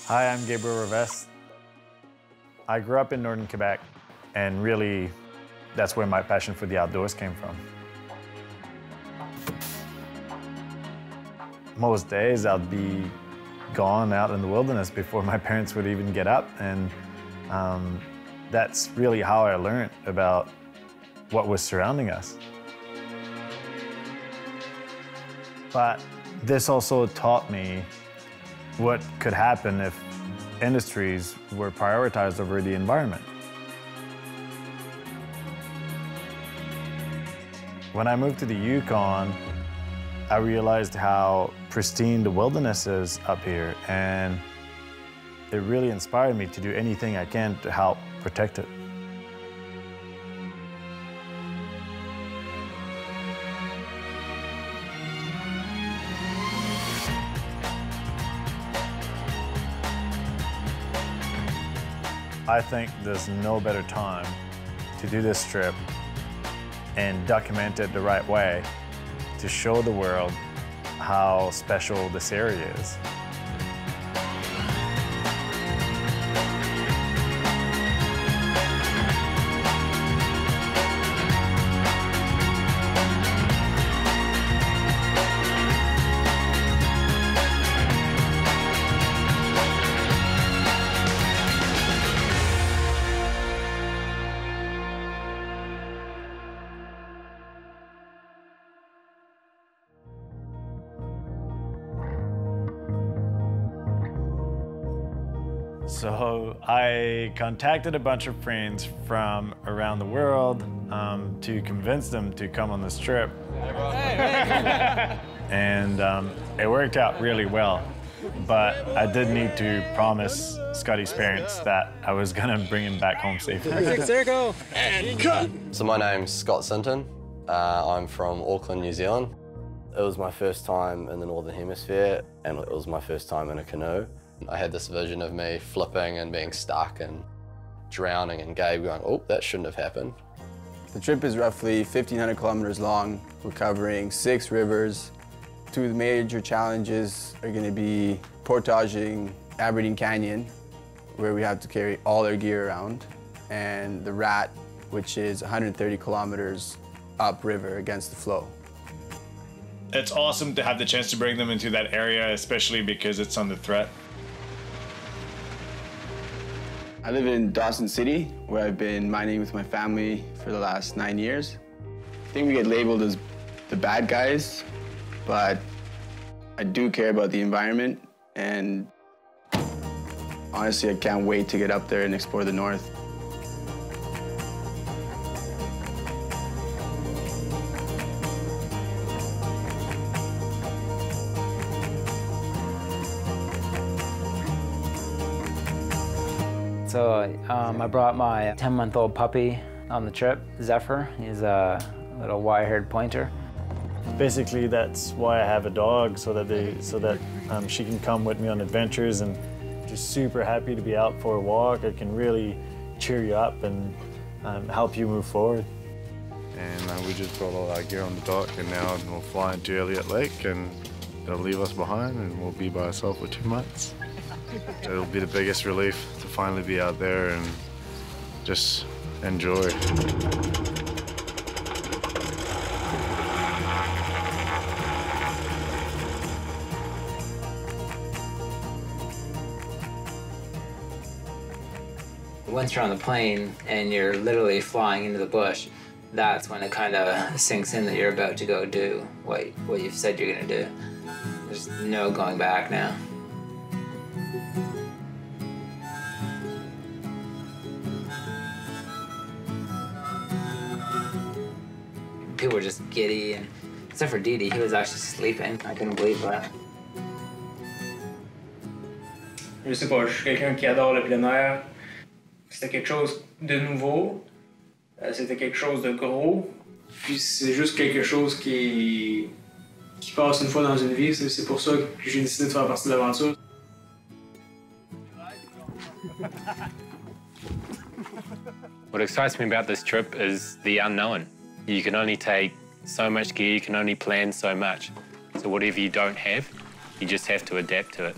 Hi, I'm Gabriel Revest. I grew up in northern Quebec, and really, that's where my passion for the outdoors came from. Most days I'd be gone out in the wilderness before my parents would even get up, and that's really how I learned about what was surrounding us. But this also taught me what could happen if industries were prioritized over the environment. When I moved to the Yukon, I realized how pristine the wilderness is up here, and it really inspired me to do anything I can to help protect it. I think there's no better time to do this trip and document it the right way to show the world how special this area is. So I contacted a bunch of friends from around the world to convince them to come on this trip. And it worked out really well. But I did need to promise Scotty's parents that I was gonna bring him back home safely. Circle and cut. So my name's Scott Sinton. I'm from Auckland, New Zealand. It was my first time in the Northern Hemisphere, and it was my first time in a canoe. I had this vision of me flipping and being stuck and drowning, and Gabe going, oh, that shouldn't have happened. The trip is roughly 1,500 kilometers long. We're covering 6 rivers. 2 of the major challenges are going to be portaging Aberdeen Canyon, where we have to carry all our gear around, and the Rat, which is 130 kilometers upriver against the flow. It's awesome to have the chance to bring them into that area, especially because it's under threat. I live in Dawson City, where I've been mining with my family for the last 9 years. I think we get labeled as the bad guys, but I do care about the environment, and honestly, I can't wait to get up there and explore the north. So I brought my 10-month-old puppy on the trip, Zephyr. He's a little wire-haired pointer. Basically, that's why I have a dog, so that she can come with me on adventures, and just super happy to be out for a walk. It can really cheer you up and help you move forward. And we just brought all our gear on the dock, and now we'll fly into Elliott Lake, and they'll leave us behind, and we'll be by ourselves for 2 months. It'll be the biggest relief to finally be out there and just enjoy. Once you're on the plane and you're literally flying into the bush, that's when it kind of sinks in that you're about to go do what you've said you're gonna do. There's no going back now. People were just giddy, and except for Didi, he was actually sleeping. I couldn't believe that. Je sais pas, je suis quelqu'un qui adore le plein air. C'était quelque chose de nouveau. C'était quelque chose de gros. Puis c'est juste quelque chose qui passe une fois dans une vie. C'est pour ça que j'ai décidé de faire partie de l'aventure. What excites me about this trip is the unknown. You can only take so much gear, you can only plan so much. So whatever you don't have, you just have to adapt to it.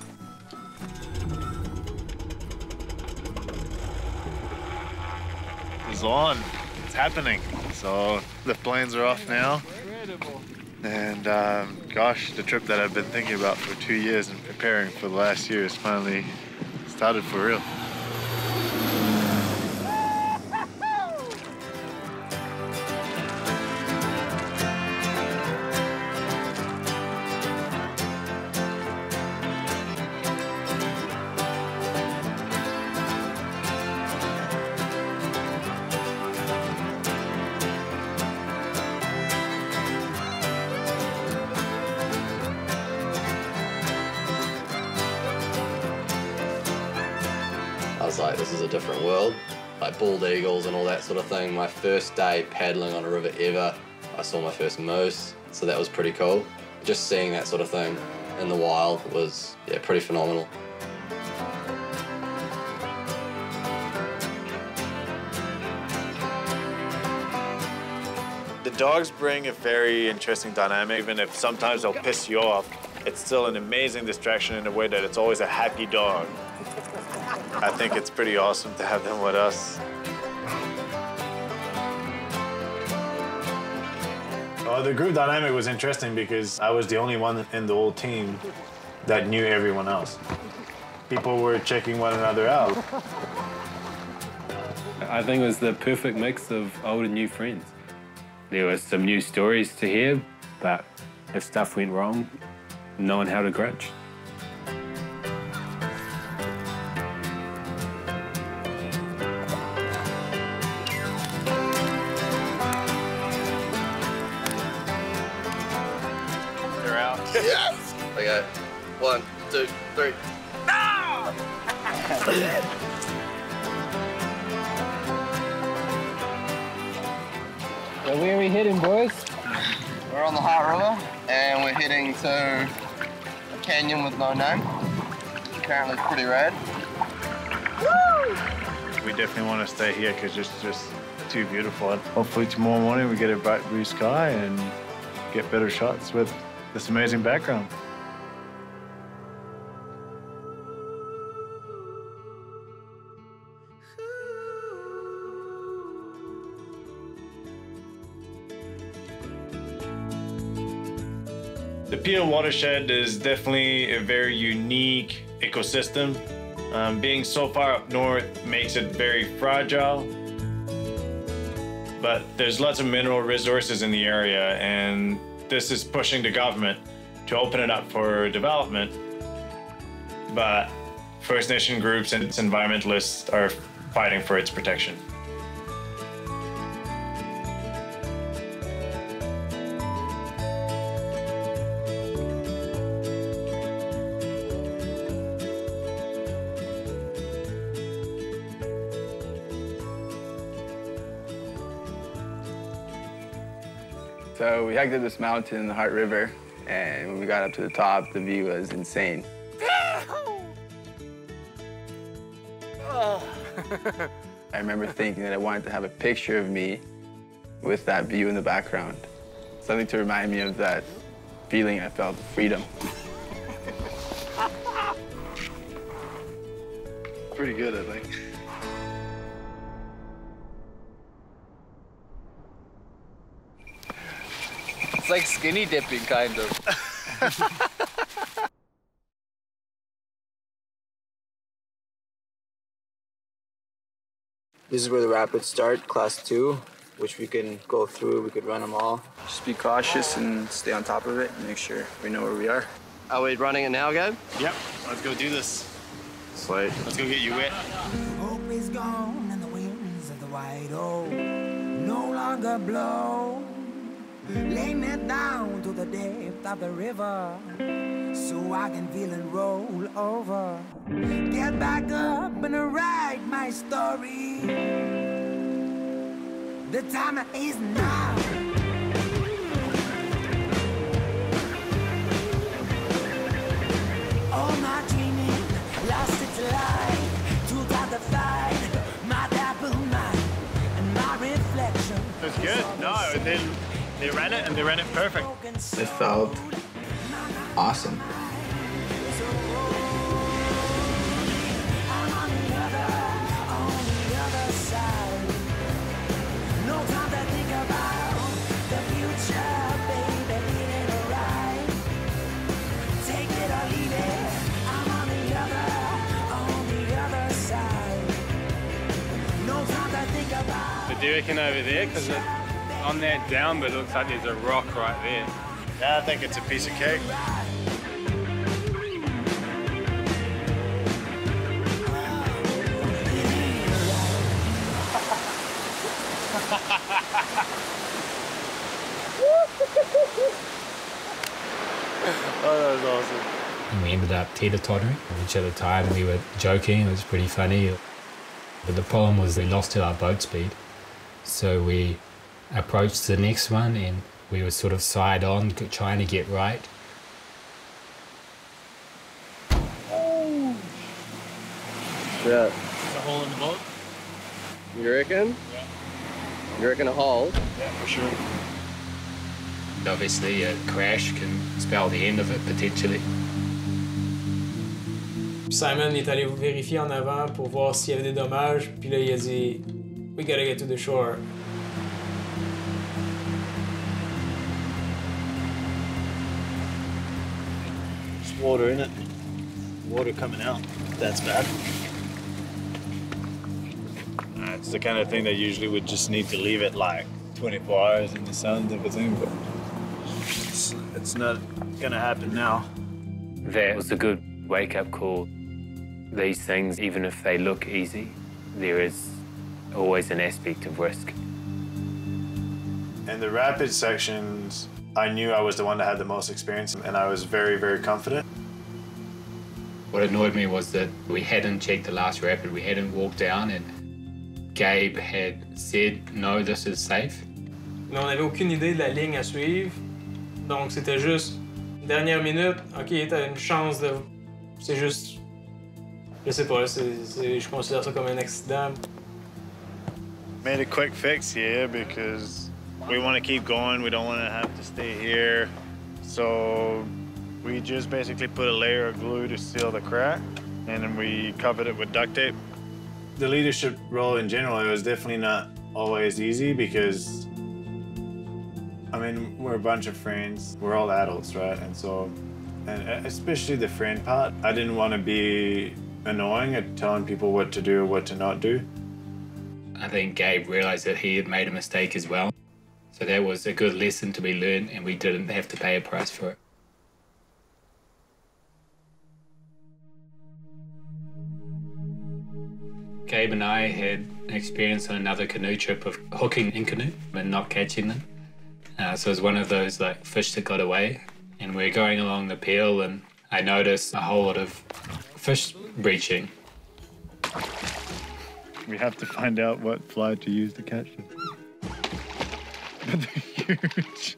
is on. It's happening. So the planes are off now. And gosh, the trip that I've been thinking about for 2 years and preparing for the last year has finally started for real. I was like, this is a different world. Like bald eagles and all that sort of thing. My first day paddling on a river ever, I saw my first moose, so that was pretty cool. Just seeing that sort of thing in the wild was, yeah, pretty phenomenal. The dogs bring a very interesting dynamic. Even if sometimes they'll piss you off, it's still an amazing distraction in a way that it's always a happy dog. I think it's pretty awesome to have them with us. The group dynamic was interesting because I was the only one in the whole team that knew everyone else. People were checking one another out. I think it was the perfect mix of old and new friends. There were some new stories to hear, but if stuff went wrong, no one held a grudge. They're out. Yes! Okay, 1, 2, 3. So where are we heading, boys? We're on the Heart River and we're heading to a canyon with no name. Apparently it's pretty rad. We definitely want to stay here because it's just too beautiful. And hopefully tomorrow morning we get a bright blue sky and get better shots with this amazing background. The Peel watershed is definitely a very unique ecosystem. Being so far up north makes it very fragile, but there's lots of mineral resources in the area, and this is pushing the government to open it up for development. But First Nation groups and its environmentalists are fighting for its protection. So we hiked up this mountain in the Heart River, and when we got up to the top, the view was insane. I remember thinking that I wanted to have a picture of me with that view in the background. Something to remind me of that feeling I felt of freedom. Pretty good, I think. It's like skinny dipping, kind of. This is where the rapids start, class 2, which we can go through, we could run them all. Just be cautious and stay on top of it and make sure we know where we are. Are we running it now, Gabe? Yep, let's go do this. Sweet. Let's go get you wet. Hope is gone and the winds of the white oak no longer blow. Lay me down to the depth of the river so I can feel it roll over. Get back up and write my story. The time is now. All my dreaming lost its light. Took out the fight, my dapple mind and my reflection. It's good. No, they ran it and they ran it perfect. It felt awesome. Do you reckon over there? Because on that down bit, it looks like there's a rock right there. Yeah, I think it's a piece of cake. Oh, that was awesome. And we ended up teeter-tottering on each other tired, and we were joking. It was pretty funny. But the problem was we lost our boat speed. So we approached the next one, and we were sort of side on, trying to get right. Yeah. There's a hole in the boat? You reckon? Yeah. You reckon a hole? Yeah, for sure. Obviously, a crash can spell the end of it, potentially. Simon est allé vérifier en avant pour voir s'il y avait des dommages, puis là, il a dit "We gotta get to the shore." There's water in it. Water coming out. That's bad. It's the kind of thing that usually would just need to leave it like 24 hours in the sun type of thing, but it's not gonna happen now. That was a good wake-up call. These things, even if they look easy, there is always an aspect of risk. In the rapid sections, I knew I was the one that had the most experience, and I was very, very confident. What annoyed me was that we hadn't checked the last rapid, we hadn't walked down, and Gabe had said, no, this is safe. Mais on n'avait aucune idée de la ligne à suivre, donc c'était juste dernière minute, ok, t'as une chance de... C'est juste... Je sais pas, je considère ça comme un accident. Made a quick fix here because we want to keep going. We don't want to have to stay here. So we just basically put a layer of glue to seal the crack, and then we covered it with duct tape. The leadership role in general, it was definitely not always easy because, I mean, we're a bunch of friends. We're all adults, right? And so, and especially the friend part, I didn't want to be annoying at telling people what to do or what to not do. I think Gabe realized that he had made a mistake as well. So that was a good lesson to be learned, and we didn't have to pay a price for it. Gabe and I had experience on another canoe trip of hooking in canoe but not catching them. So it was one of those like fish that got away, and we're going along the peel, and I noticed a whole lot of fish breaching. We have to find out what fly to use to catch them. But they're huge.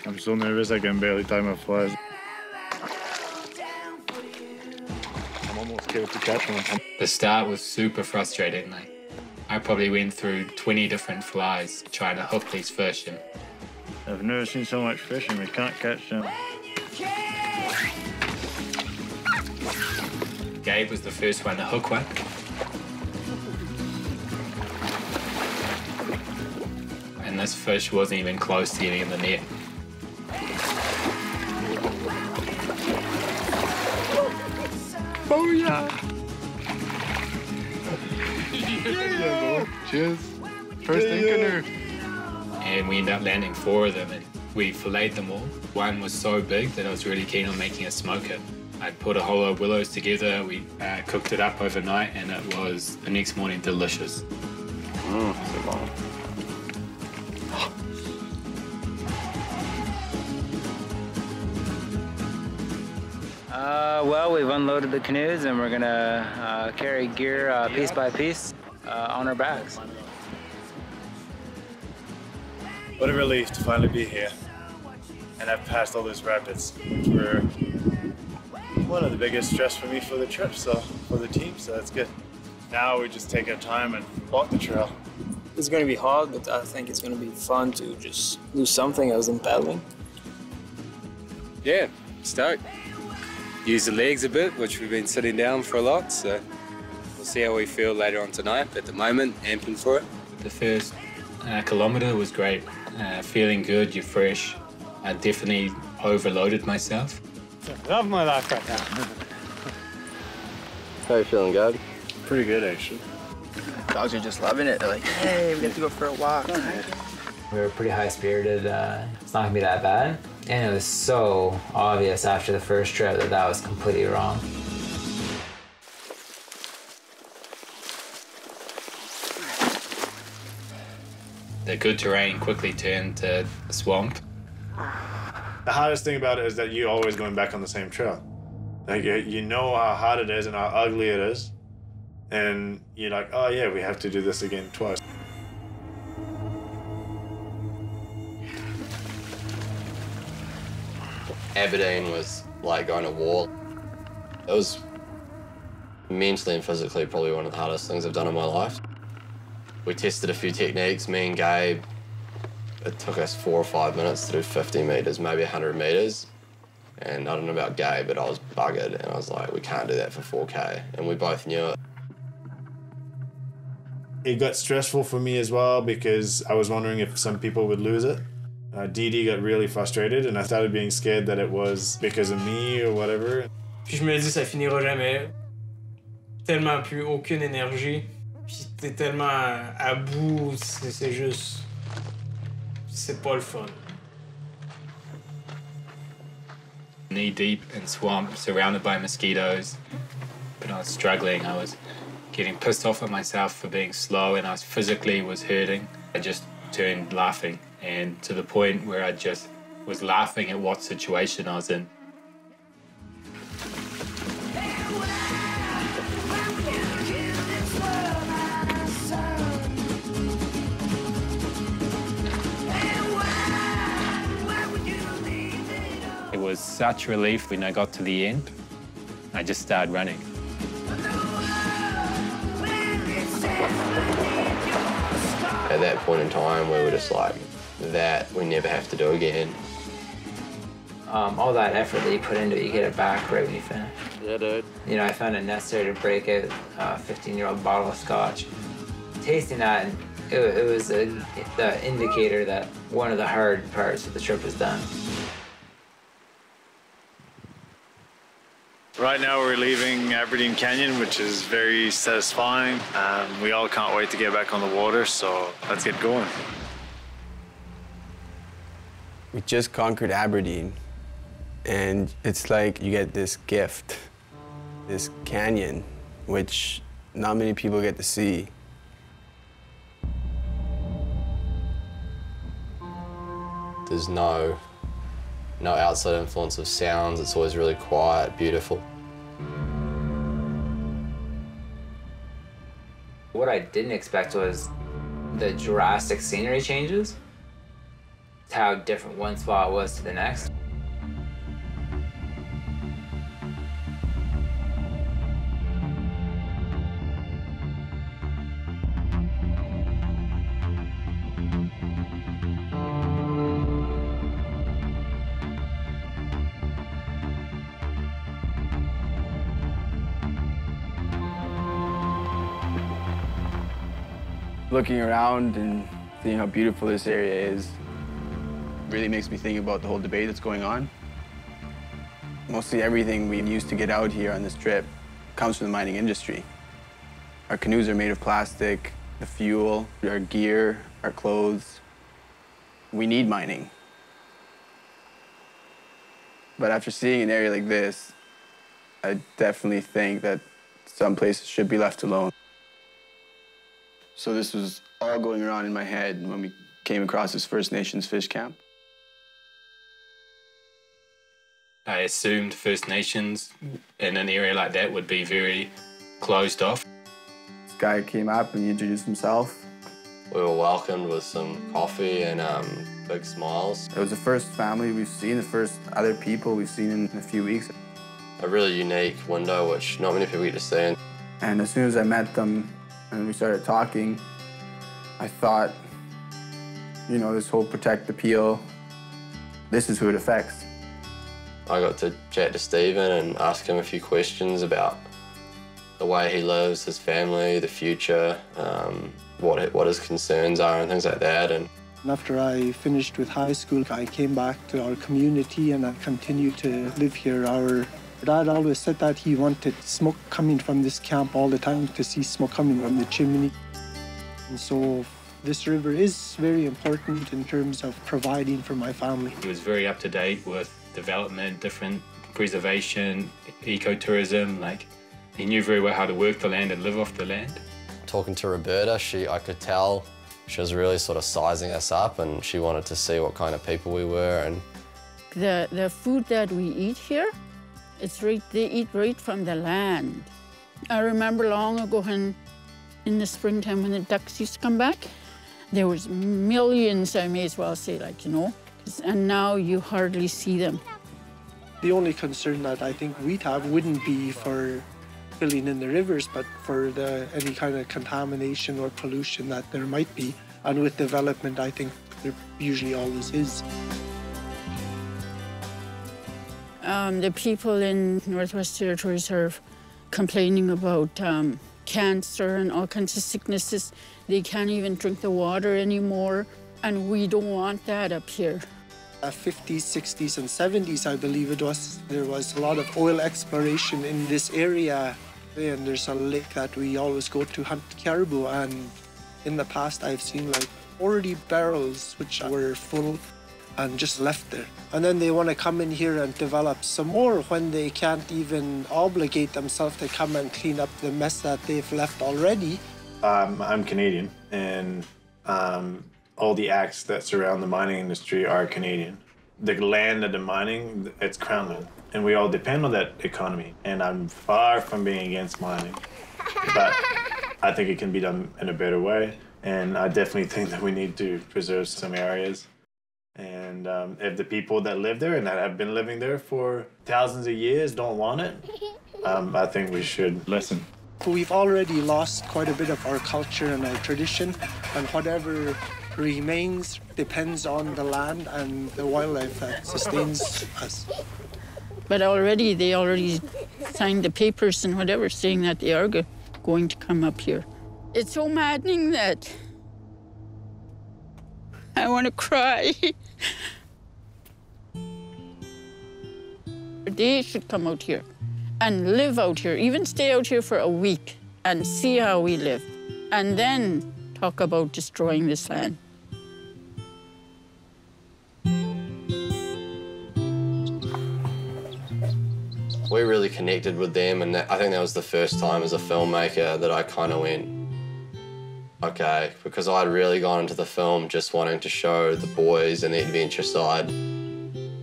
I'm so nervous I can barely tie my flies. I'm almost scared to catch one. The start was super frustrating. Like, I probably went through 20 different flies trying to hook these fish. And I've never seen so much fish and we can't catch them. Gabe was the first one to hook one. And this fish wasn't even close to getting in the net. Oh yeah! Cheers. First in canoe. And we ended up landing 4 of them, and we filleted them all. One was so big that I was really keen on making a smoker. I put a whole lot of willows together, we cooked it up overnight, and it was, the next morning, delicious. So long. Well, we've unloaded the canoes and we're gonna carry gear piece by piece on our backs. What a relief to finally be here. And I've passed all those rapids, which were one of the biggest stress for me for the trip, so for the team, so that's good. Now we just take our time and walk the trail. It's gonna be hard, but I think it's gonna be fun to just do something other than paddling. Yeah, stoked. Use the legs a bit, which we've been sitting down for a lot, so we'll see how we feel later on tonight. At the moment, amping for it. The first kilometre was great. Feeling good, you're fresh. I definitely overloaded myself. I love my life right now. How you feeling, Gab? Pretty good, actually. Dogs are just loving it. They're like, hey, we get to go for a walk. We were pretty high-spirited. It's not gonna be that bad. And it was so obvious after the first trip that that was completely wrong. The good terrain quickly turned to a swamp. The hardest thing about it is that you're always going back on the same trail. Like, you know how hard it is and how ugly it is. And you're like, oh yeah, we have to do this again twice. Aberdeen was like going to war. It was mentally and physically probably one of the hardest things I've done in my life. We tested a few techniques, me and Gabe. It took us 4 or 5 minutes to do 50 metres, maybe 100 metres. And I don't know about Gabe, but I was buggered and I was like, we can't do that for 4K. And we both knew it. It got stressful for me as well because I was wondering if some people would lose it. Didi got really frustrated and I started being scared that it was because of me or whatever. Puis je me dis, ça finira jamais. Tellement plus aucune énergie. Puis t'es tellement à bout, c'est juste... C'est pas le fun. Knee deep in swamp, surrounded by mosquitoes. But I was struggling. I was getting pissed off at myself for being slow and I physically was hurting. I just turned laughing, and to the point where I just was laughing at what situation I was in. It was such relief when I got to the end. I just started running. At that point in time, we were just like, that we never have to do again. All that effort that you put into it, you get it back right when you finish. Yeah, dude. You know, I found it necessary to break out a 15-year-old bottle of scotch. Tasting that, it was the indicator that one of the hard parts of the trip was done. Right now we're leaving Aberdeen Canyon, which is very satisfying. We all can't wait to get back on the water, so let's get going. We just conquered Aberdeen, and it's like you get this gift, this canyon, which not many people get to see. There's no outside influence of sounds. It's always really quiet, beautiful. What I didn't expect was the drastic scenery changes, how different one spot was to the next. Looking around and seeing how beautiful this area is really makes me think about the whole debate that's going on. Mostly everything we use to get out here on this trip comes from the mining industry. Our canoes are made of plastic, the fuel, our gear, our clothes. We need mining. But after seeing an area like this, I definitely think that some places should be left alone. So this was all going around in my head when we came across this First Nations fish camp. I assumed First Nations in an area like that would be very closed off. This guy came up and he introduced himself. We were welcomed with some coffee and big smiles. It was the first family we've seen, the first other people we've seen in a few weeks. A really unique window which not many people get to see. And as soon as I met them and we started talking, I thought, you know, this whole Protect the Peel, this is who it affects. I got to chat to Stephen and ask him a few questions about the way he lives, his family, the future, what his concerns are and things like that. And after I finished with high school, I came back to our community and I continued to live here. Our Dad always said that he wanted smoke coming from this camp all the time, to see smoke coming from the chimney. And so this river is very important in terms of providing for my family. He was very up to date with development, different preservation, ecotourism. Like, he knew very well how to work the land and live off the land. Talking to Roberta, I could tell she was really sort of sizing us up, and she wanted to see what kind of people we were. And the food that we eat here, they eat right from the land. I remember long ago when, in the springtime, when the ducks used to come back, there was millions, I may as well say, like, you know, and now you hardly see them. The only concern that I think we'd have wouldn't be for filling in the rivers, but for any kind of contamination or pollution that there might be. And with development, I think there usually always is. The people in Northwest Territories are complaining about cancer and all kinds of sicknesses. They can't even drink the water anymore, and we don't want that up here. 50s, 60s, and 70s, I believe it was, there was a lot of oil exploration in this area. And there's a lake that we always go to hunt caribou, and in the past I've seen like 40 barrels which were full and just left there. And then they want to come in here and develop some more when they can't even obligate themselves to come and clean up the mess that they've left already. I'm Canadian, and all the acts that surround the mining industry are Canadian. The land of the mining, it's Crown land, and we all depend on that economy. And I'm far from being against mining, but I think it can be done in a better way. And I definitely think that we need to preserve some areas. And if the people that live there and that have been living there for thousands of years don't want it, I think we should listen. We've already lost quite a bit of our culture and our tradition, and whatever remains depends on the land and the wildlife that sustains us. But they already signed the papers and whatever saying that they are going to come up here. It's so maddening that I want to cry. They should come out here and live out here, even stay out here for a week and see how we live, and then talk about destroying this land. We really connected with them, and I think that was the first time as a filmmaker that I kind of went, okay, because I'd really gone into the film just wanting to show the boys and the adventure side.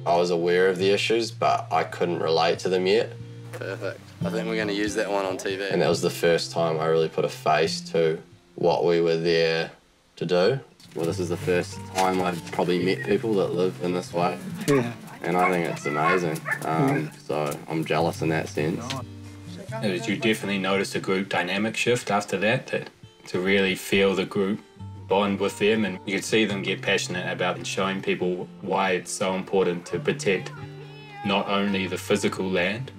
I was aware of the issues, but I couldn't relate to them yet. Perfect. I think we're going to use that one on TV. And that was the first time I really put a face to what we were there to do. Well, this is the first time I've probably met people that live in this way. Yeah. And I think it's amazing. So I'm jealous in that sense. You definitely noticed a group dynamic shift after that, to really feel the group bond with them, and you could see them get passionate about showing people why it's so important to protect not only the physical land,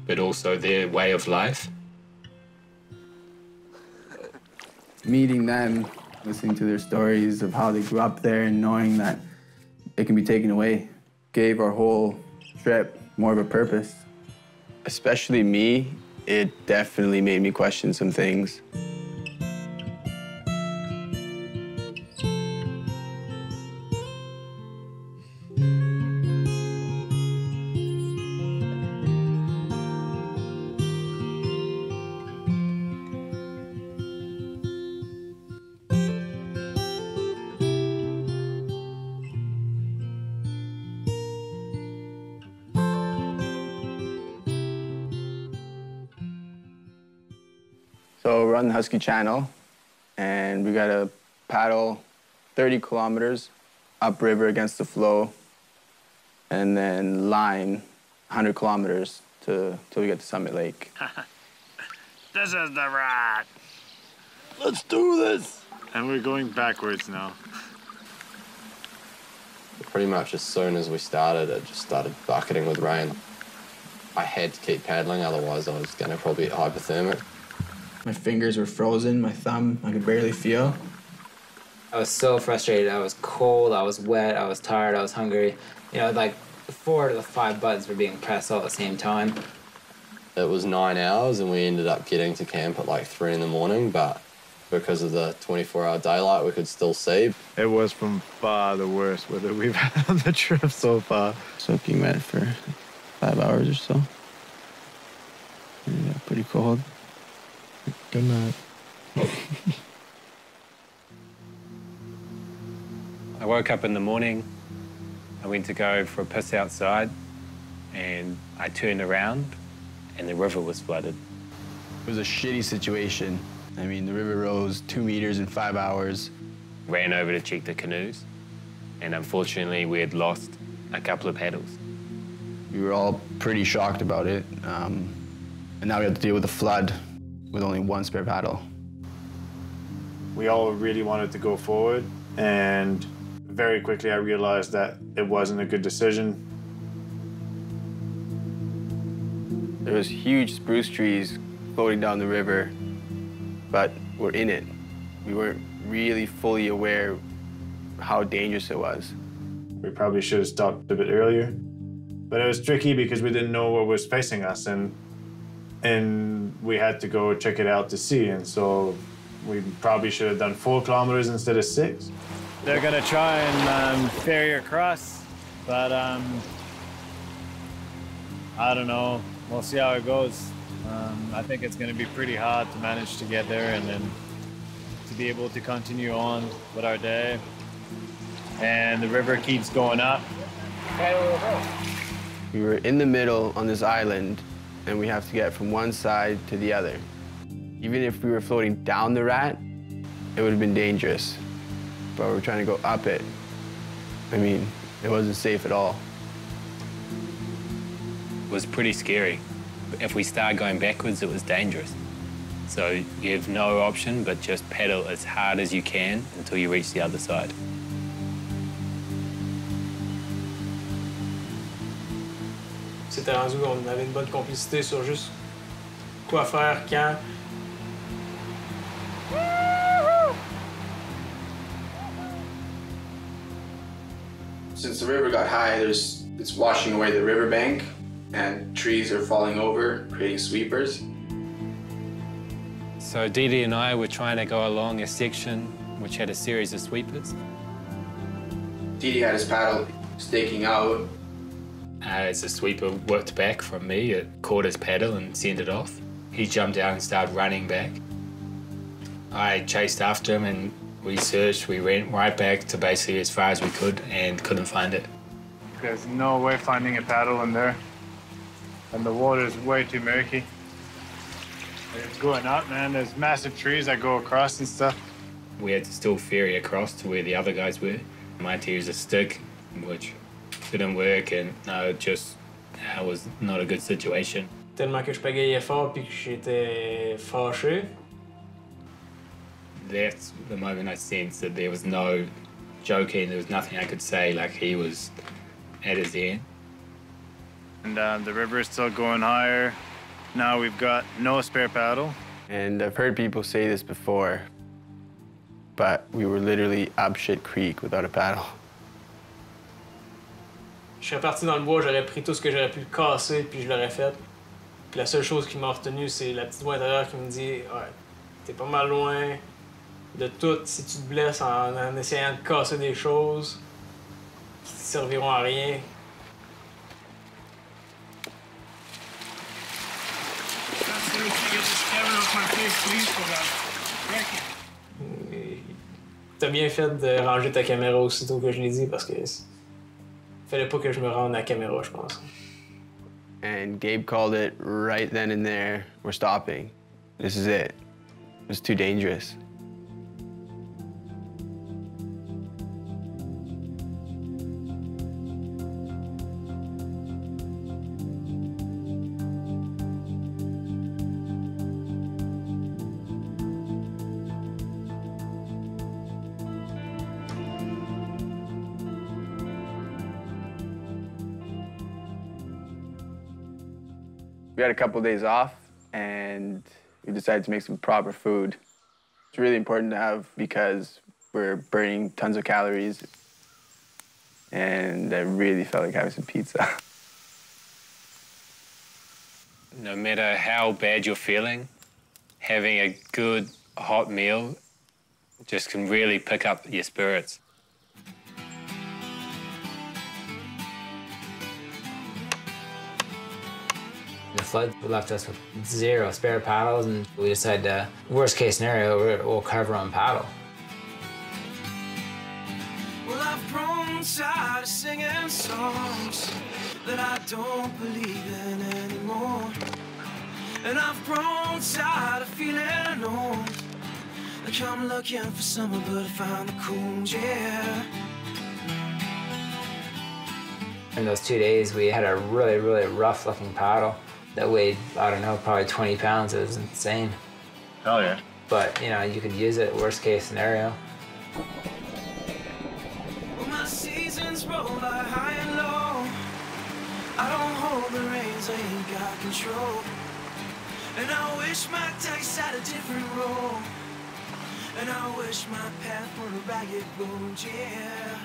but also their way of life. Meeting them, listening to their stories of how they grew up there and knowing that it can be taken away, gave our whole trip more of a purpose. Especially me, it definitely made me question some things. So we're on the Husky Channel, and we gotta paddle 30 kilometers upriver against the flow, and then line 100 kilometers till we get to Summit Lake. This is the ride. Let's do this! And we're going backwards now. Pretty much as soon as we started, it just started bucketing with rain. I had to keep paddling, otherwise I was gonna probably get hypothermic. My fingers were frozen, my thumb, I could barely feel. I was so frustrated. I was cold, I was wet, I was tired, I was hungry. You know, like 4 to 5 buttons were being pressed all at the same time. It was 9 hours and we ended up getting to camp at like 3 in the morning, but because of the 24-hour daylight, we could still see. It was from far the worst weather we've had on the trip so far. Soaking wet for 5 hours or so. Yeah, pretty cold. Good night. I woke up in the morning. I went to go for a piss outside, and I turned around, and the river was flooded. It was a shitty situation. I mean, the river rose 2 meters in 5 hours. Ran over to check the canoes, and unfortunately, we had lost a couple of paddles. We were all pretty shocked about it, and now we have to deal with a flood with only one spare paddle. We all really wanted to go forward, and very quickly I realized that it wasn't a good decision. There was huge spruce trees floating down the river, but we're in it. We weren't really fully aware how dangerous it was. We probably should have stopped a bit earlier, but it was tricky because we didn't know what was facing us, and we had to go check it out to see, and so we probably should have done 4 kilometers instead of 6. They're gonna try and ferry across, but I don't know. We'll see how it goes. I think it's gonna be pretty hard to manage to get there and then to be able to continue on with our day. And the river keeps going up. We were in the middle on this island, and we have to get from one side to the other. Even if we were floating down the Rat, it would have been dangerous. But we're trying to go up it. I mean, it wasn't safe at all. It was pretty scary. If we start going backwards, it was dangerous. So you have no option but just paddle as hard as you can until you reach the other side. C'était rendu qu'on avait une bonne complicité sur juste quoi faire, quand. Since the river got high, it's washing away the riverbank, and trees are falling over, creating sweepers. So Didi and I were trying to go along a section which had a series of sweepers. Didi had his paddle staking out. As the sweeper worked back from me, it caught his paddle and sent it off. He jumped out and started running back. I chased after him and we searched. We went right back to basically as far as we could and couldn't find it. There's no way finding a paddle in there. And the water's way too murky. It's going up, man. There's massive trees that go across and stuff. We had to still ferry across to where the other guys were. I had to use a stick, which didn't work, and no, it was not a good situation. Tellement que je pagayais fort puis que j'étais fâché. That's the moment I sensed that there was no joking, there was nothing I could say, like he was at his end. And the river is still going higher. Now we've got no spare paddle. And I've heard people say this before, but we were literally up shit creek without a paddle. Je serais parti dans le bois, j'aurais pris tout ce que j'aurais pu casser puis je l'aurais fait. Puis la seule chose qui m'a retenu, c'est la petite voix intérieure qui me dit « Ouais, t'es pas mal loin de tout si tu te blesses en essayant de casser des choses qui te serviront à rien. » T'as bien fait de ranger ta caméra aussitôt que je l'ai dit parce que fallait pas que je me rende à la caméra, je pense. And Gabe called it right then and there. We're stopping. This is it. It's too dangerous. We had a couple of days off, and we decided to make some proper food. It's really important to have because we're burning tons of calories, and I really felt like having some pizza. No matter how bad you're feeling, having a good hot meal just can really pick up your spirits. The flood left us with 0 spare paddles, and we decided, worst case scenario, we'll carve our own paddle. Well, I've grown tired of singing songs that I don't believe in anymore. And I've grown tired of feeling old, like I'm looking for summer, but I found the cool, yeah. In those 2 days, we had a really, really rough-looking paddle that weighed, I don't know, probably 20 pounds. It was insane. Hell yeah. But, you know, you could use it worst case scenario. Well, my seasons roll by high and low. I don't hold the reins, I ain't got control. And I wish my dice had a different role. And I wish my path were a ragged road, yeah.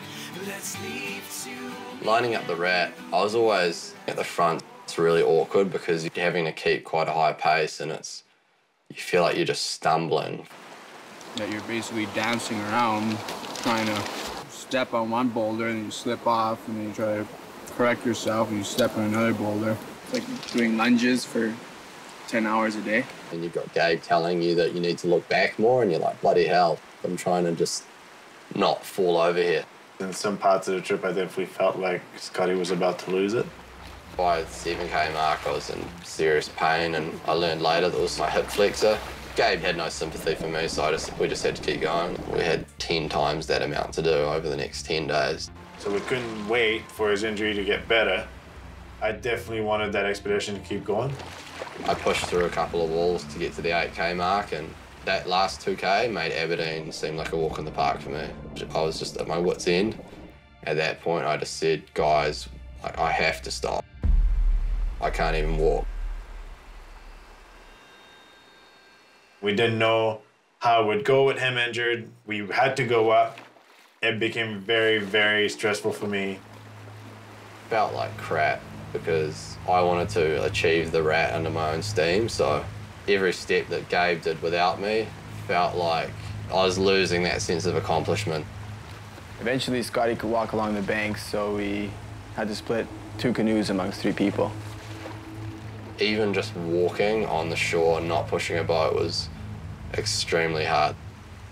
Let's leave to... Lining up the rat, I was always at the front. It's really awkward because you're having to keep quite a high pace and you feel like you're just stumbling. That you're basically dancing around, trying to step on one boulder and you slip off, and then you try to correct yourself and you step on another boulder. It's like doing lunges for 10 hours a day. And you've got Gabe telling you that you need to look back more, and you're like, bloody hell, I'm trying to just not fall over here. In some parts of the trip, I definitely felt like Scotty was about to lose it. By the 7K mark, I was in serious pain, and I learned later that it was my hip flexor. Gabe had no sympathy for me, so we just had to keep going. We had 10 times that amount to do over the next 10 days. So we couldn't wait for his injury to get better. I definitely wanted that expedition to keep going. I pushed through a couple of walls to get to the 8K mark, and that last 2K made Aberdeen seem like a walk in the park for me. I was just at my wit's end. At that point, I just said, guys, I have to stop. I can't even walk. We didn't know how it would go with him injured. We had to go up. It became very, very stressful for me. Felt like crap because I wanted to achieve the rat under my own steam, so every step that Gabe did without me felt like I was losing that sense of accomplishment. Eventually, Scotty could walk along the banks, so we had to split 2 canoes amongst 3 people. Even just walking on the shore, not pushing a boat, was extremely hard.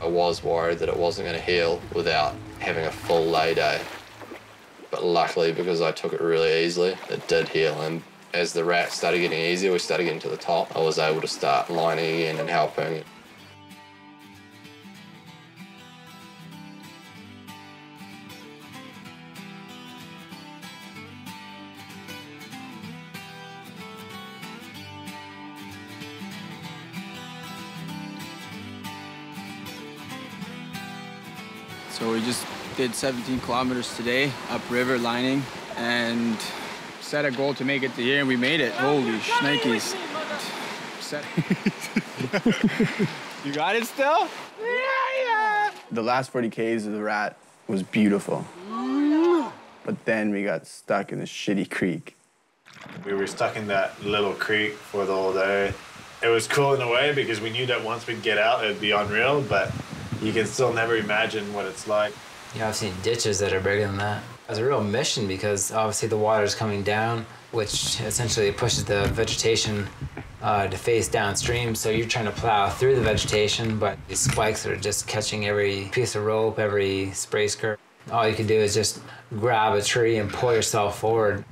I was worried that it wasn't going to heal without having a full lay day. But luckily, because I took it really easily, it did heal. And as the rat started getting easier, we started getting to the top, I was able to start lining again and helping. So we just did 17 kilometers today, upriver lining, and set a goal to make it to here, and we made it. Holy shnikes. You got it still? Yeah. The last 40 Ks of the rat was beautiful. But then we got stuck in a shitty creek. We were stuck in that little creek for the whole day. It was cool in a way because we knew that once we get out, it'd be unreal, but you can still never imagine what it's like. Yeah, I've seen ditches that are bigger than that. It was a real mission because obviously the water's coming down, which essentially pushes the vegetation to face downstream. So you're trying to plow through the vegetation, but these spikes are just catching every piece of rope, every spray skirt. All you can do is just grab a tree and pull yourself forward.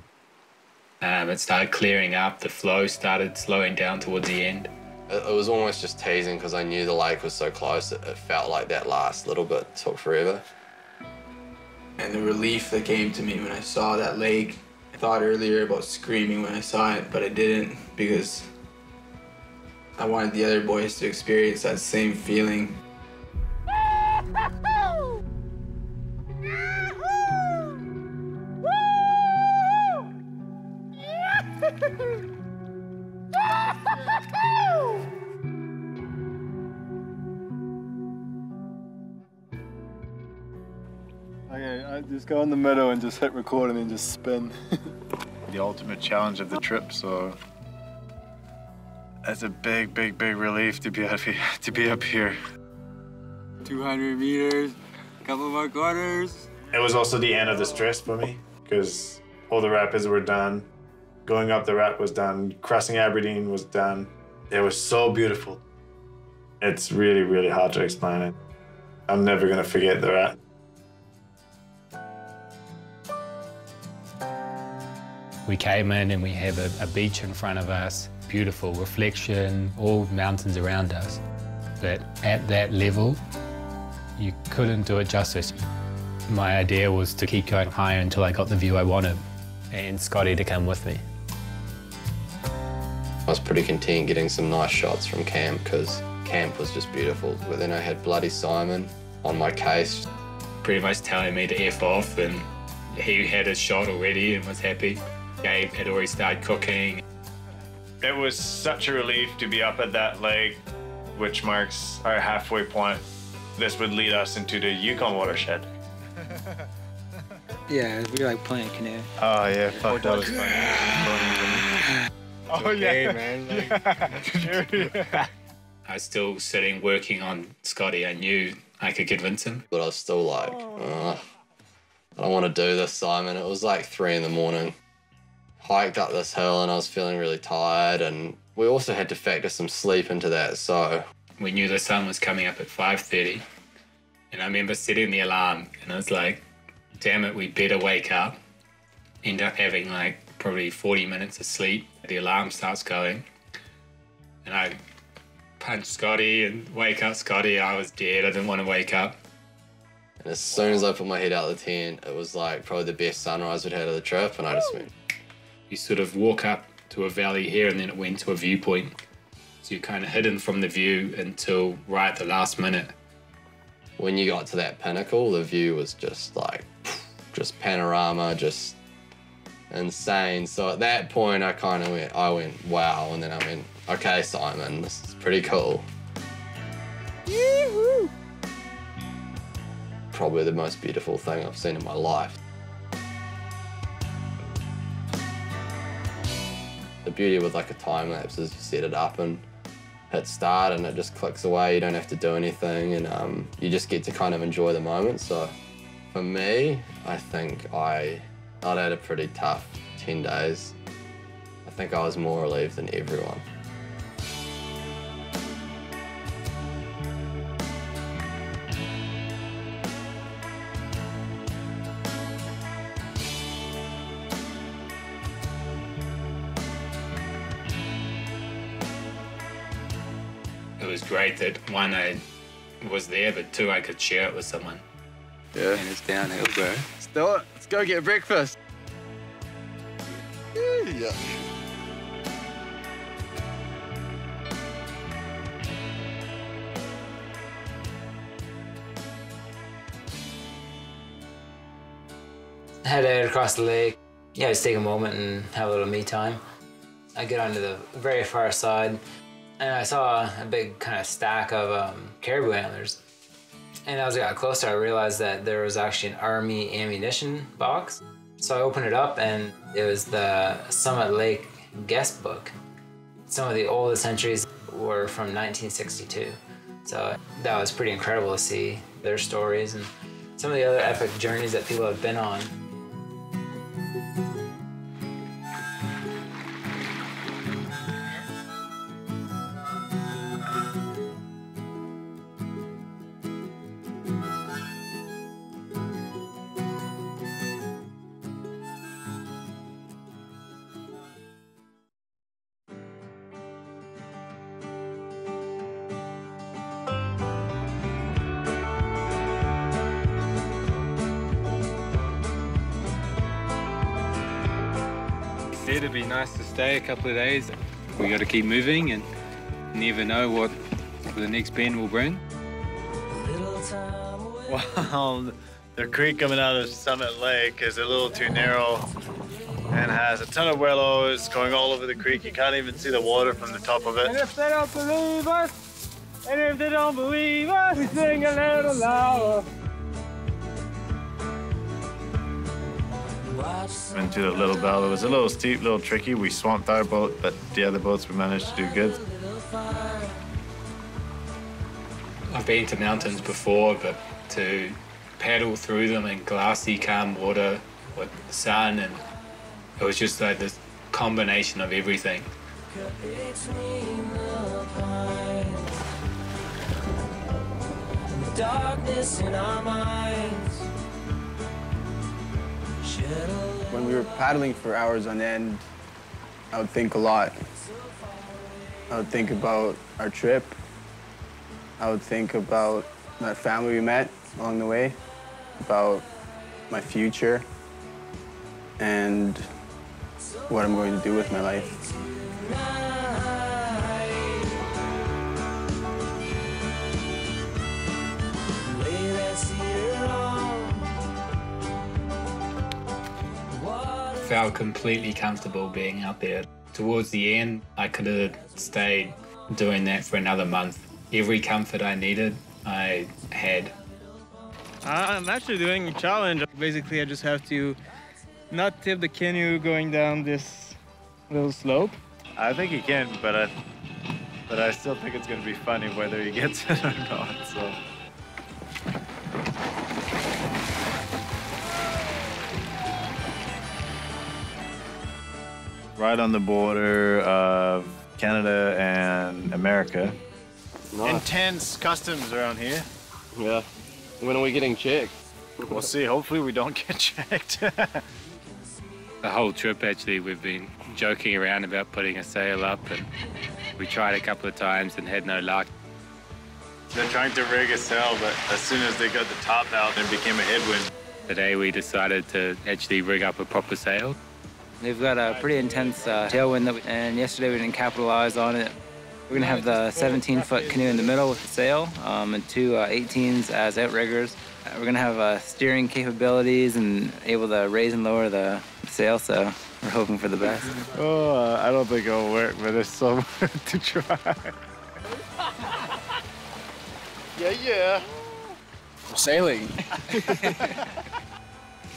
It started clearing up, the flow started slowing down towards the end. It was almost just teasing because I knew the lake was so close. It felt like that last little bit took forever. And the relief that came to me when I saw that lake, I thought earlier about screaming when I saw it, but I didn't because I wanted the other boys to experience that same feeling. Okay, I just go in the middle and just hit record and then just spin. The ultimate challenge of the trip, so It's a big, big, big relief to be up here. 200 meters, a couple more corners. It was also the end of the stress for me because all the rapids were done. Going up the rap was done. Crossing Aberdeen was done. It was so beautiful. It's really, really hard to explain it. I'm never gonna forget the rat. We came in and we have a beach in front of us, beautiful reflection, all mountains around us. But at that level, you couldn't do it justice. My idea was to keep going higher until I got the view I wanted, and Scotty to come with me. I was pretty content getting some nice shots from camp because camp was just beautiful. But then I had Bloody Simon on my case. Pretty much telling me to F off, and he had his shot already and was happy. Gabe had already started cooking. It was such a relief to be up at that lake, which marks our halfway point. This would lead us into the Yukon watershed. Yeah, we like playing canoe. Oh yeah, fuck, that was fun. Oh okay, yeah, man. I was still sitting working on Scotty. I knew I could convince him. But I was still like, I don't want to do this, Simon. It was like 3 in the morning. Hiked up this hill and I was feeling really tired, and we also had to factor some sleep into that, so. We knew the sun was coming up at 5:30, and I remember setting the alarm, and I was like, damn it, we better wake up. End up having like probably 40 minutes of sleep. The alarm starts going, and I punch Scotty and wake up Scotty. I was dead. I didn't want to wake up. And as soon as I put my head out of the tent, it was like probably the best sunrise we'd had of the trip, and I just went. You sort of walk up to a valley here, and then it went to a viewpoint. So you're kind of hidden from the view until right at the last minute. When you got to that pinnacle, the view was just like, just panorama, just insane. So at that point, I went, wow. And then I went, okay, Simon, this is pretty cool. Yee-hoo. Probably the most beautiful thing I've seen in my life. The beauty with like a time lapse is you set it up and hit start and it just clicks away. You don't have to do anything, and you just get to kind of enjoy the moment. So for me, I think I'd had a pretty tough 10 days. I think I was more relieved than everyone. It was great that one, I was there, but two, I could share it with someone. Yeah. And it's downhill, bro. Let's do it. Let's go get breakfast. Yeah. Head out across the lake. Yeah, just take a moment and have a little me time. I get onto the very far side, and I saw a big kind of stack of caribou antlers. And as I got closer, I realized that there was actually an army ammunition box. So I opened it up, and it was the Summit Lake guest book. Some of the oldest entries were from 1962. So that was pretty incredible to see their stories and some of the other epic journeys that people have been on. It'd be nice to stay a couple of days. We got to keep moving and never know what the next bend will bring. Well, the creek coming out of Summit Lake is a little too narrow and has a ton of willows going all over the creek. You can't even see the water from the top of it. And if they don't believe us, and if they don't believe us, we sing a little louder. Into the Little Bell. It was a little steep, a little tricky. We swamped our boat, but the other boats we managed to do good. I've been to mountains before, but to paddle through them in glassy, calm water with the sun, and it was just like this combination of everything. Darkness in our minds. When we were paddling for hours on end, I would think a lot. I would think about our trip. I would think about that family we met along the way, about my future, and what I'm going to do with my life. Felt completely comfortable being out there. Towards the end, I could have stayed doing that for another month. Every comfort I needed, I had. I'm actually doing a challenge. Basically, I just have to not tip the canoe going down this little slope. I think he can, but I still think it's going to be funny whether he gets it or not. So. Right on the border of Canada and America. Nice. Intense customs around here. Yeah. When are we getting checked? We'll see. Hopefully we don't get checked. The whole trip, actually, we've been joking around about putting a sail up, and we tried a couple of times and had no luck. They're trying to rig a sail, but as soon as they got the top out, it became a headwind. Today we decided to actually rig up a proper sail. We've got a pretty intense tailwind, and yesterday we didn't capitalize on it. We're gonna have the 17-foot canoe in the middle with the sail, and two 18s as outriggers. We're gonna have steering capabilities and able to raise and lower the sail, so we're hoping for the best. Oh, I don't think it'll work, but there's so much to try. Yeah. We're sailing.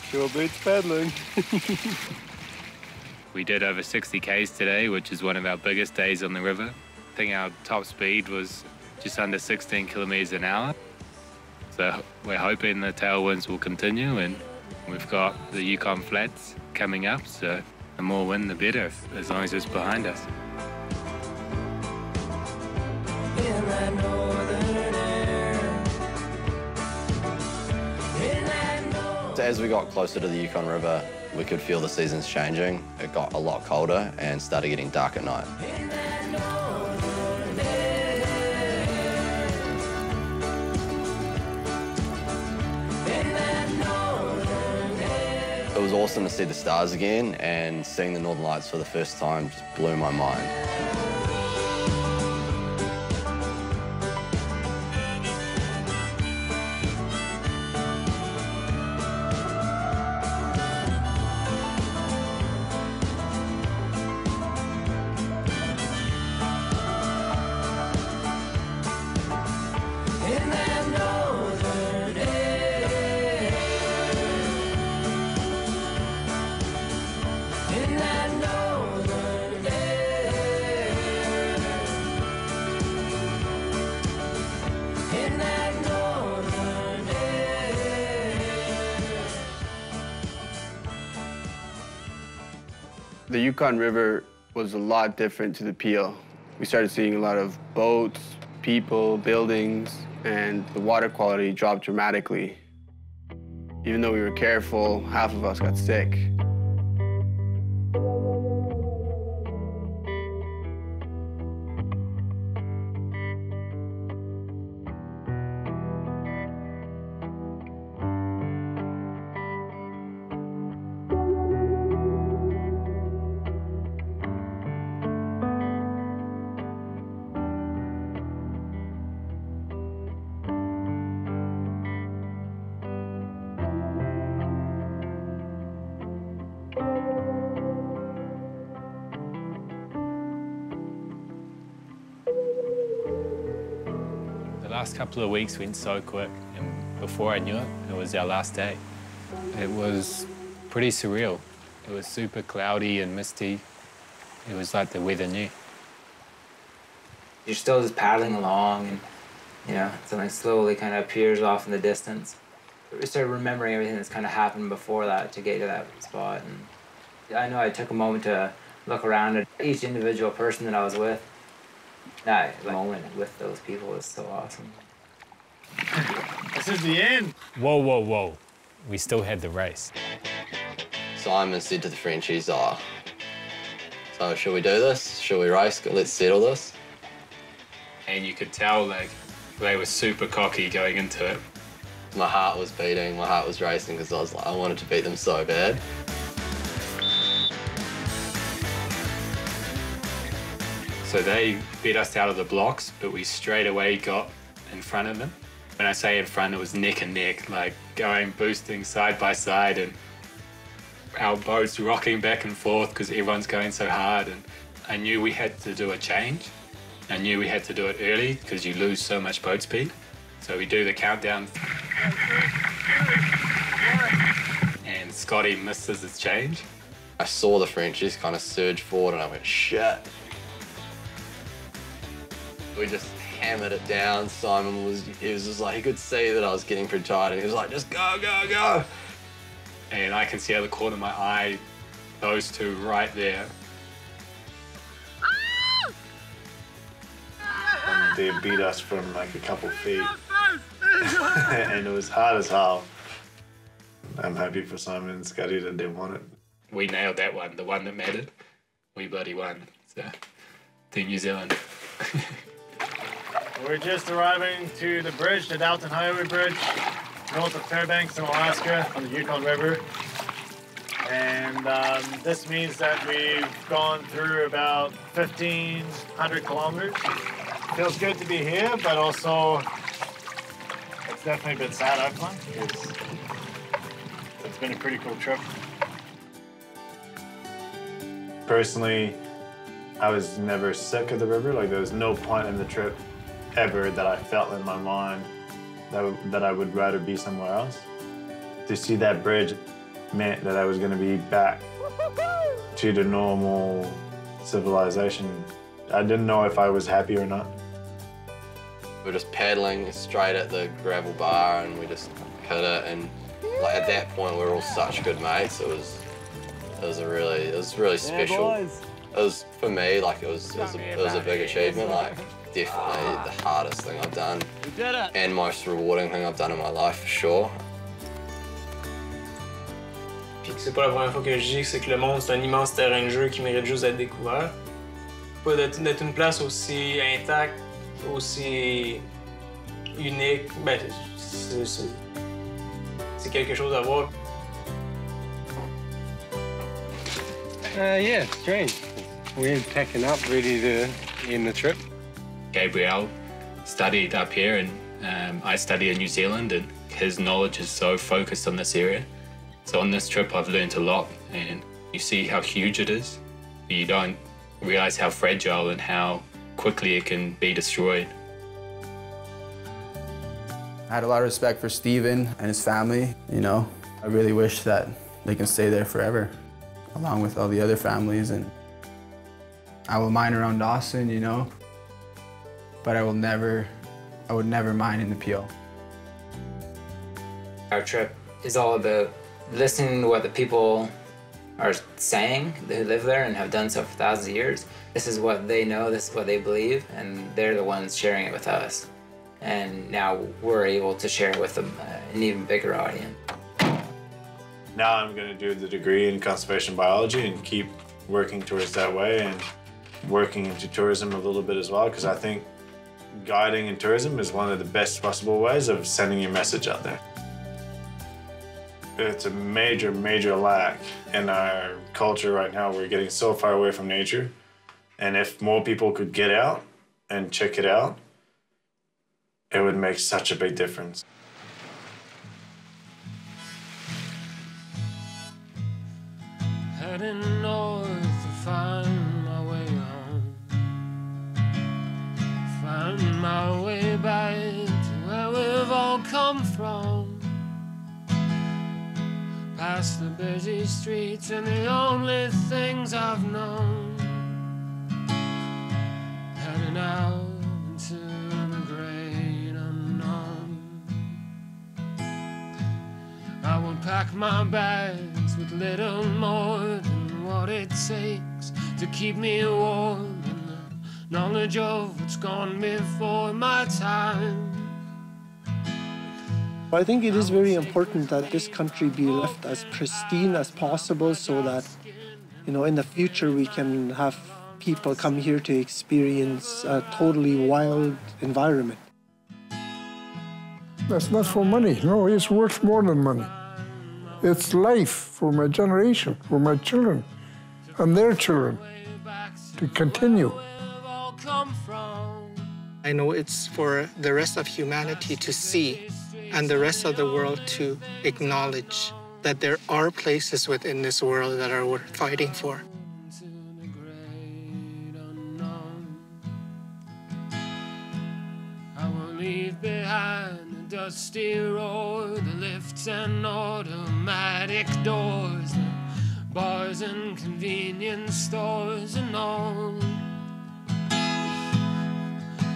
Sure beats paddling. We did over 60 Ks today, which is one of our biggest days on the river. I think our top speed was just under 16 kilometers an hour. So we're hoping the tailwinds will continue, and we've got the Yukon Flats coming up, so the more wind the better, as long as it's behind us. As we got closer to the Yukon River, we could feel the seasons changing. It got a lot colder and started getting dark at night. It was awesome to see the stars again, and seeing the Northern Lights for the first time just blew my mind. The Yukon River was a lot different to the Peel. We started seeing a lot of boats, people, buildings, and the water quality dropped dramatically. Even though we were careful, half of us got sick. The last couple of weeks went so quick, and before I knew it, it was our last day. It was pretty surreal. It was super cloudy and misty. It was like the weather knew. You're still just paddling along, and you know, something slowly kind of appears off in the distance. We started remembering everything that's kind of happened before that to get to that spot. And I know I took a moment to look around at each individual person that I was with. That moment with those people was so awesome. This is the end. Whoa, whoa, whoa. We still had the race. Simon said to the Frenchies, "Oh, so should we do this? Should we race? Let's settle this." And you could tell, like, they were super cocky going into it. My heart was beating, my heart was racing because I was like, I wanted to beat them so bad. So they beat us out of the blocks, but we straight away got in front of them. When I say in front, it was neck and neck, like going, boosting side by side, and our boats rocking back and forth because everyone's going so hard. And I knew we had to do a change. I knew we had to do it early because you lose so much boat speed. So we do the countdown. And Scotty misses his change. I saw the Frenchies kind of surge forward and I went, shit. We just hammered it down. Simon was just like, he could see that I was getting pretty tired and he was like, just go, go, go. And I can see out of the corner of my eye, those two right there. And they beat us from like a couple feet. And it was hard as hell. I'm happy for Simon and Scotty that they won it. We nailed that one, the one that mattered. We bloody won. So, to New Zealand. We're just arriving to the bridge, the Dalton Highway Bridge, north of Fairbanks in Alaska on the Yukon River. And this means that we've gone through about 1,500 kilometers. Feels good to be here, but also it's definitely a bit sad I've gone. It's been a pretty cool trip. Personally, I was never sick of the river. Like, there was no point in the trip ever that I felt in my mind that I would rather be somewhere else. To see that bridge meant that I was going to be back to the normal civilization. I didn't know if I was happy or not. We were just paddling straight at the gravel bar and we just hit it, and like at that point we were all such good mates. It was really special. It was, for me, like it was a big achievement. Like, definitely the hardest thing I've done and most rewarding thing I've done in my life, for sure. Puis c'est pas la première fois que je dis, c'est que le monde, c'est un immense terrain de jeu qui mérite juste d'être découvert. Pas d'être une place aussi intacte, aussi unique, ben c'est quelque chose à voir. Yeah, strange. We're packing up, ready to end the trip. Gabriel studied up here, and I study in New Zealand, and his knowledge is so focused on this area. So on this trip, I've learned a lot, and you see how huge it is, but you don't realize how fragile and how quickly it can be destroyed. I had a lot of respect for Steven and his family, you know. I really wish that they can stay there forever, along with all the other families. And I will mine around Dawson, you know, but I would never mine in the Peel. Our trip is all about listening to what the people are saying who live there and have done so for thousands of years. This is what they know, this is what they believe, and they're the ones sharing it with us. And now we're able to share it with an even bigger audience. Now I'm going to do the degree in conservation biology and keep working towards that way, and working into tourism a little bit as well, because I think guiding in tourism is one of the best possible ways of sending your message out there. It's a major, major lack in our culture right now. We're getting so far away from nature, and if more people could get out and check it out, it would make such a big difference. Heading north to find my way home, find my way back to where we've all come from, past the busy streets and the only things I've known, heading out pack my bags with little more than what it takes to keep me warm in the knowledge of what's gone before my time. I think it is very important that this country be left as pristine as possible so that, you know, in the future we can have people come here to experience a totally wild environment. That's not for money. No, it's worth more than money. It's life for my generation, for my children, and their children to continue. I know it's for the rest of humanity to see and the rest of the world to acknowledge that there are places within this world that are worth fighting for. I will leave behind the dusty road, the lifts and automatic doors, the bars and convenience stores and all.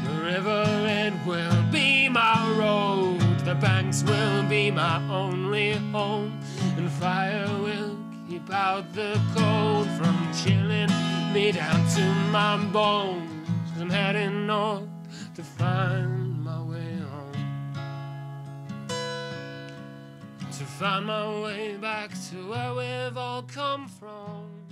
The river, it will be my road, the banks will be my only home, and fire will keep out the cold from chilling me down to my bones. I'm heading north to find my way home, to find my way back to where we've all come from.